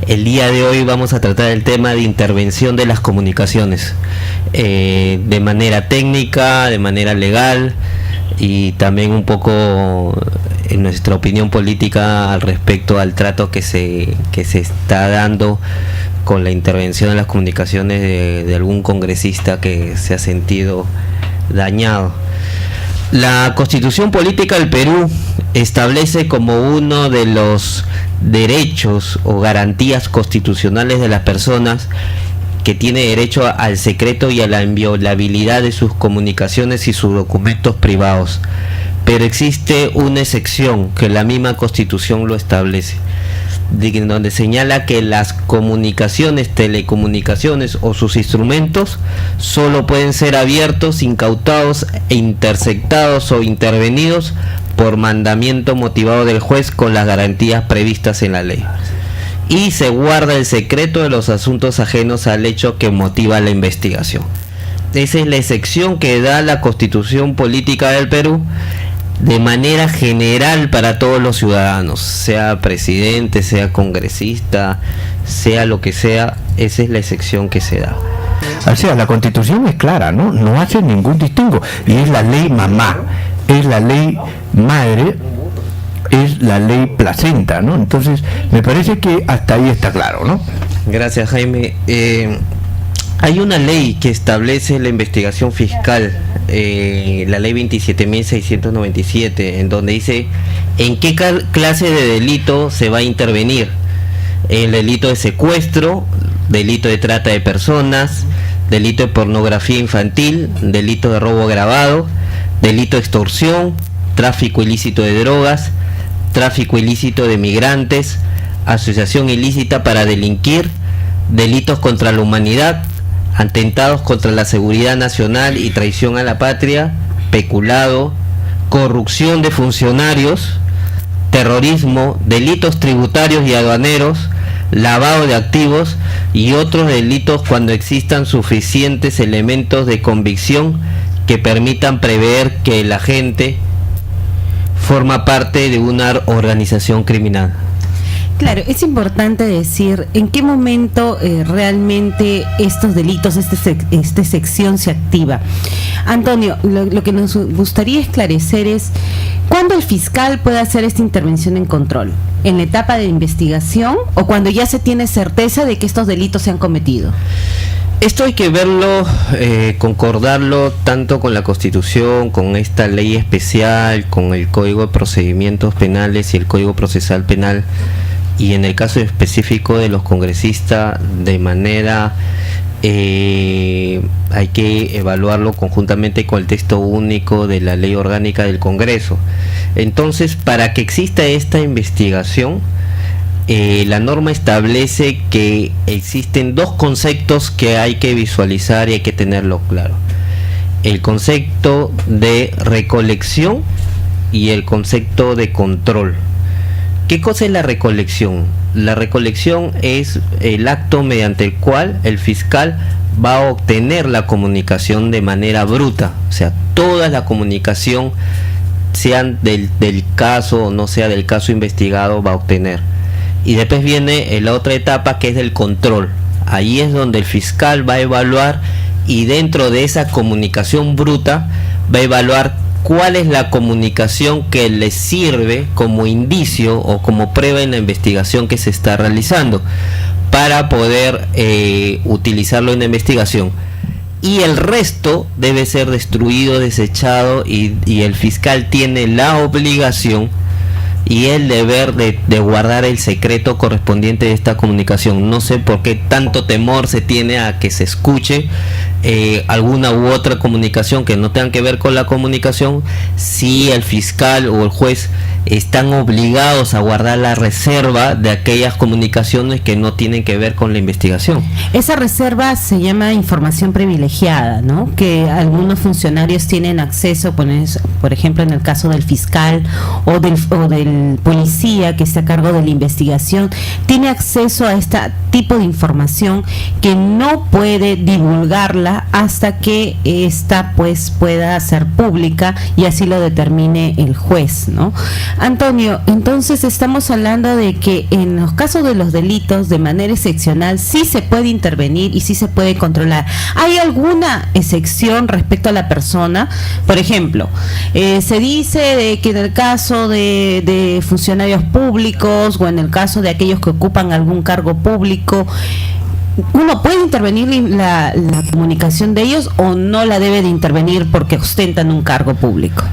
El día de hoy vamos a tratar el tema de intervención de las comunicaciones, de manera técnica, de manera legal y también un poco en nuestra opinión política al respecto al trato que se está dando con la intervención de las comunicaciones de algún congresista que se ha sentido dañado. La Constitución Política del Perú establece como uno de los derechos o garantías constitucionales de las personas que tiene derecho al secreto y a la inviolabilidad de sus comunicaciones y sus documentos privados. Pero existe una excepción que la misma Constitución lo establece, donde señala que las comunicaciones, telecomunicaciones o sus instrumentos solo pueden ser abiertos, incautados, interceptados o intervenidos por mandamiento motivado del juez con las garantías previstas en la ley. Y se guarda el secreto de los asuntos ajenos al hecho que motiva la investigación. Esa es la excepción que da la Constitución Política del Perú de manera general para todos los ciudadanos, sea presidente, sea congresista, sea lo que sea. Esa es la excepción que se da. O sea, la Constitución es clara, no hace ningún distingo, y es la ley mamá, es la ley madre, es la ley placenta, ¿no? Entonces, me parece que hasta ahí está claro, ¿no? Gracias, Jaime. Hay una ley que establece la investigación fiscal, la ley 27.697, en donde dice en qué clase de delito se va a intervenir. El delito de secuestro, delito de trata de personas, delito de pornografía infantil, delito de robo agravado, delito de extorsión, tráfico ilícito de drogas, tráfico ilícito de migrantes, asociación ilícita para delinquir, delitos contra la humanidad, atentados contra la seguridad nacional y traición a la patria, peculado, corrupción de funcionarios, terrorismo, delitos tributarios y aduaneros, lavado de activos y otros delitos cuando existan suficientes elementos de convicción que permitan prever que el agente forma parte de una organización criminal. Claro, es importante decir en qué momento realmente estos delitos, esta sección se activa. Antonio, lo que nos gustaría esclarecer es ¿cuándo el fiscal puede hacer esta intervención en control? ¿En la etapa de investigación o cuando ya se tiene certeza de que estos delitos se han cometido? Esto hay que verlo, concordarlo tanto con la Constitución, con esta ley especial, con el Código de Procedimientos Penales y el Código Procesal Penal, y en el caso específico de los congresistas de manera hay que evaluarlo conjuntamente con el texto único de la ley orgánica del Congreso. Entonces, para que exista esta investigación, la norma establece que existen dos conceptos que hay que visualizar y hay que tenerlo claro: el concepto de recolección y el concepto de control. ¿Qué cosa es la recolección? La recolección es el acto mediante el cual el fiscal va a obtener la comunicación de manera bruta, o sea, toda la comunicación, sean del caso o no sea del caso investigado, va a obtener. Y después viene la otra etapa, que es el control. Ahí es donde el fiscal va a evaluar, y dentro de esa comunicación bruta va a evaluar cuál es la comunicación que le sirve como indicio o como prueba en la investigación que se está realizando para poder utilizarlo en la investigación. Y el resto debe ser destruido, desechado, y el fiscal tiene la obligación y el deber de guardar el secreto correspondiente de esta comunicación. No sé por qué tanto temor se tiene a que se escuche alguna u otra comunicación que no tenga que ver con la comunicación, si el fiscal o el juez están obligados a guardar la reserva de aquellas comunicaciones que no tienen que ver con la investigación. Esa reserva se llama información privilegiada, ¿no? Que algunos funcionarios tienen acceso, por ejemplo, en el caso del fiscal o del policía que está a cargo de la investigación, tiene acceso a esta tipo de información que no puede divulgarla hasta que esta pues pueda ser pública y así lo determine el juez, ¿no? Antonio, entonces estamos hablando de que en los casos de los delitos de manera excepcional sí se puede intervenir y sí se puede controlar. ¿Hay alguna excepción respecto a la persona? Por ejemplo, se dice de que en el caso de funcionarios públicos o en el caso de aquellos que ocupan algún cargo público, ¿uno puede intervenir la comunicación de ellos o no la debe de intervenir porque ostentan un cargo público?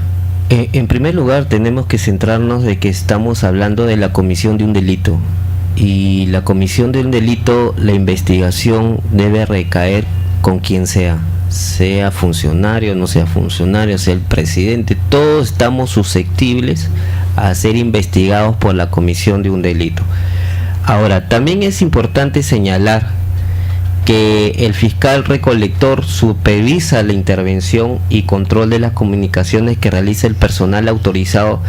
En primer lugar, tenemos que centrarnos de que estamos hablando de la comisión de un delito. Y la comisión de un delito, la investigación debe recaer con quien sea funcionario, no sea funcionario, sea el presidente. Todos estamos susceptibles a ser investigados por la comisión de un delito. Ahora, también es importante señalar que el fiscal recolector supervisa la intervención y control de las comunicaciones que realiza el personal autorizado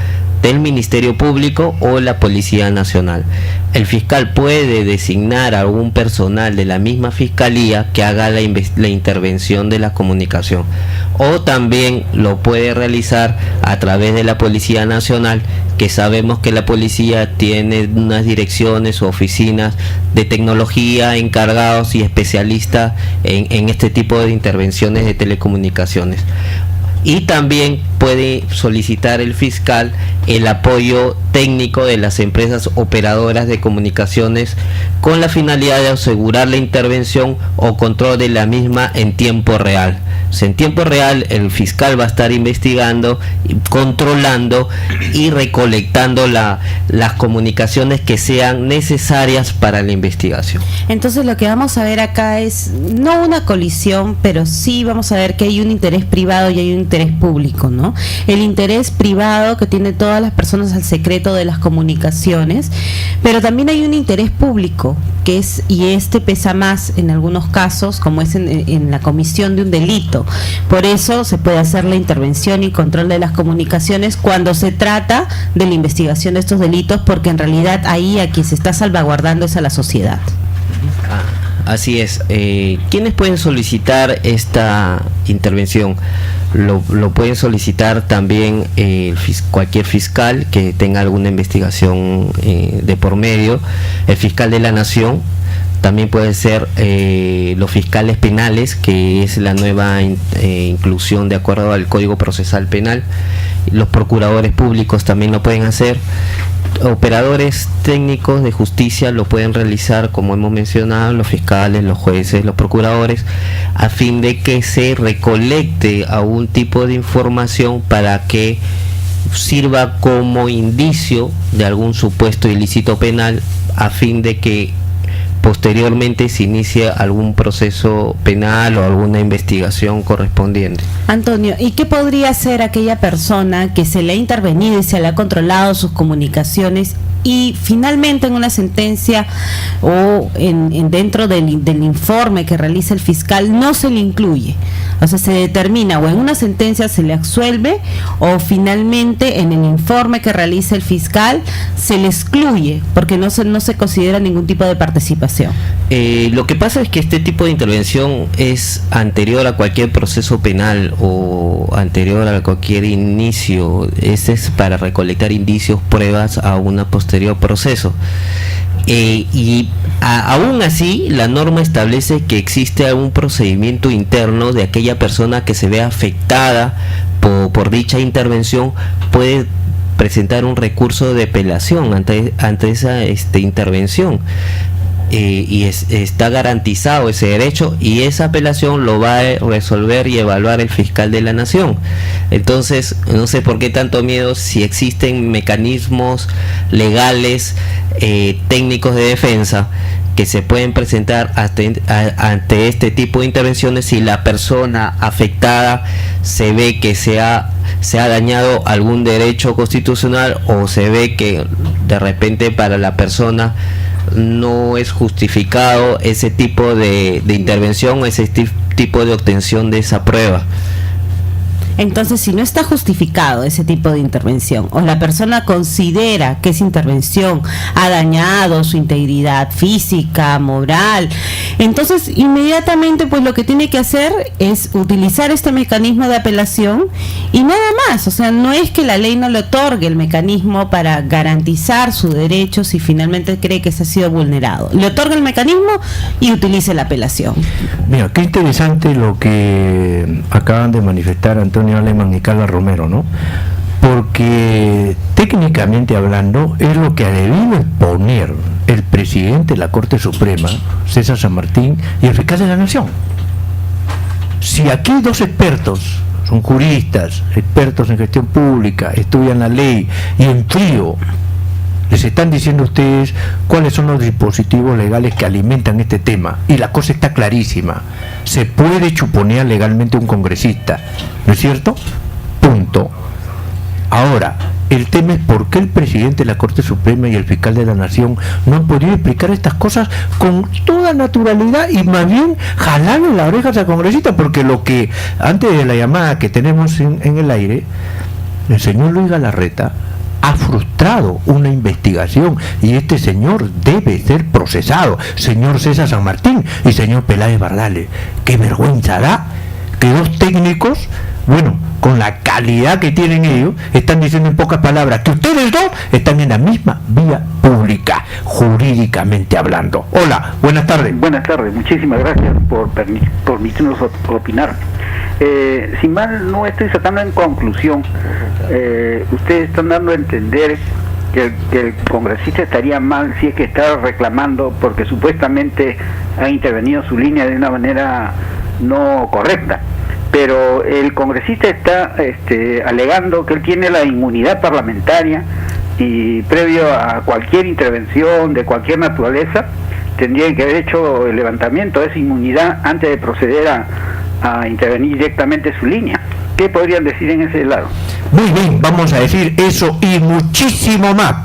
del Ministerio Público o la Policía Nacional. El fiscal puede designar a algún personal de la misma fiscalía que haga la intervención de la comunicación, o también lo puede realizar a través de la Policía Nacional, que sabemos que la policía tiene unas direcciones o oficinas de tecnología encargados y especialistas en este tipo de intervenciones de telecomunicaciones. Y también puede solicitar el fiscal el apoyo técnico de las empresas operadoras de comunicaciones con la finalidad de asegurar la intervención o control de la misma en tiempo real. O sea, en tiempo real el fiscal va a estar investigando, controlando y recolectando las comunicaciones que sean necesarias para la investigación. Entonces lo que vamos a ver acá es no una colisión, pero sí vamos a ver que hay un interés privado y hay un interés público, ¿no? El interés privado que tiene todas las personas al secreto de las comunicaciones, pero también hay un interés público que es, y este pesa más en algunos casos, como es en la comisión de un delito. Por eso se puede hacer la intervención y control de las comunicaciones cuando se trata de la investigación de estos delitos, porque en realidad ahí a quien se está salvaguardando es a la sociedad. Así es. ¿Quiénes pueden solicitar esta intervención? Lo pueden solicitar también cualquier fiscal que tenga alguna investigación de por medio, el fiscal de la Nación. También puede ser los fiscales penales, que es la nueva inclusión de acuerdo al Código Procesal Penal. Los procuradores públicos también lo pueden hacer. Operadores técnicos de justicia lo pueden realizar, como hemos mencionado, los fiscales, los jueces, los procuradores, a fin de que se recolecte algún tipo de información para que sirva como indicio de algún supuesto ilícito penal, a fin de que posteriormente se inicia algún proceso penal o alguna investigación correspondiente. Antonio, ¿y qué podría hacer aquella persona que se le ha intervenido y se le ha controlado sus comunicaciones y finalmente en una sentencia o dentro del informe que realiza el fiscal no se le incluye? O sea, se determina o en una sentencia se le absuelve o finalmente en el informe que realiza el fiscal se le excluye porque no se considera ningún tipo de participación. Lo que pasa es que este tipo de intervención es anterior a cualquier proceso penal o anterior a cualquier inicio. Este es para recolectar indicios, pruebas a una posterior proceso. Aún así, la norma establece que existe algún procedimiento interno de aquella persona que se vea afectada por dicha intervención, puede presentar un recurso de apelación ante esa intervención. Y está garantizado ese derecho, y esa apelación lo va a resolver y evaluar el fiscal de la Nación. Entonces, no sé por qué tanto miedo si existen mecanismos legales, técnicos de defensa que se pueden presentar ante este tipo de intervenciones si la persona afectada se ve que se ha dañado algún derecho constitucional, o se ve que de repente para la persona no es justificado ese tipo de intervención, ese tipo de obtención de esa prueba. Entonces, si no está justificado ese tipo de intervención, o la persona considera que esa intervención ha dañado su integridad física, moral, entonces inmediatamente pues lo que tiene que hacer es utilizar este mecanismo de apelación y nada más. O sea, no es que la ley no le otorgue el mecanismo para garantizar su derecho si finalmente cree que se ha sido vulnerado. Le otorga el mecanismo y utilice la apelación. Mira, qué interesante lo que acaban de manifestar Antonio Alemán y Carla Romero, ¿no? Porque técnicamente hablando es lo que ha debido exponer el presidente de la Corte Suprema, César San Martín, y el fiscal de la Nación. Si aquí hay dos expertos, son juristas, expertos en gestión pública, estudian la ley y en frío les están diciendo a ustedes cuáles son los dispositivos legales que alimentan este tema, y la cosa está clarísima: se puede chuponear legalmente a un congresista, ¿no es cierto? Punto. Ahora, el tema es por qué el presidente de la Corte Suprema y el fiscal de la Nación no han podido explicar estas cosas con toda naturalidad y más bien jalarle las orejas al congresista, porque lo que, antes de la llamada que tenemos en el aire, el señor Luis Galarreta ha frustrado una investigación y este señor debe ser procesado, señor César San Martín y señor Peláez Bardales. Qué vergüenza da que dos técnicos, bueno, con la calidad que tienen ellos, están diciendo en pocas palabras que ustedes dos están en la misma vía pública, jurídicamente hablando. Hola, buenas tardes. Buenas tardes, muchísimas gracias por permitirnos opinar. Si mal no estoy sacando en conclusión, ustedes están dando a entender que el congresista estaría mal si es que está reclamando porque supuestamente ha intervenido su línea de una manera no correcta. Pero el congresista está alegando que él tiene la inmunidad parlamentaria y previo a cualquier intervención de cualquier naturaleza tendría que haber hecho el levantamiento de esa inmunidad antes de proceder a intervenir directamente su línea. ¿Qué podrían decir en ese lado? Muy bien, vamos a decir eso y muchísimo más.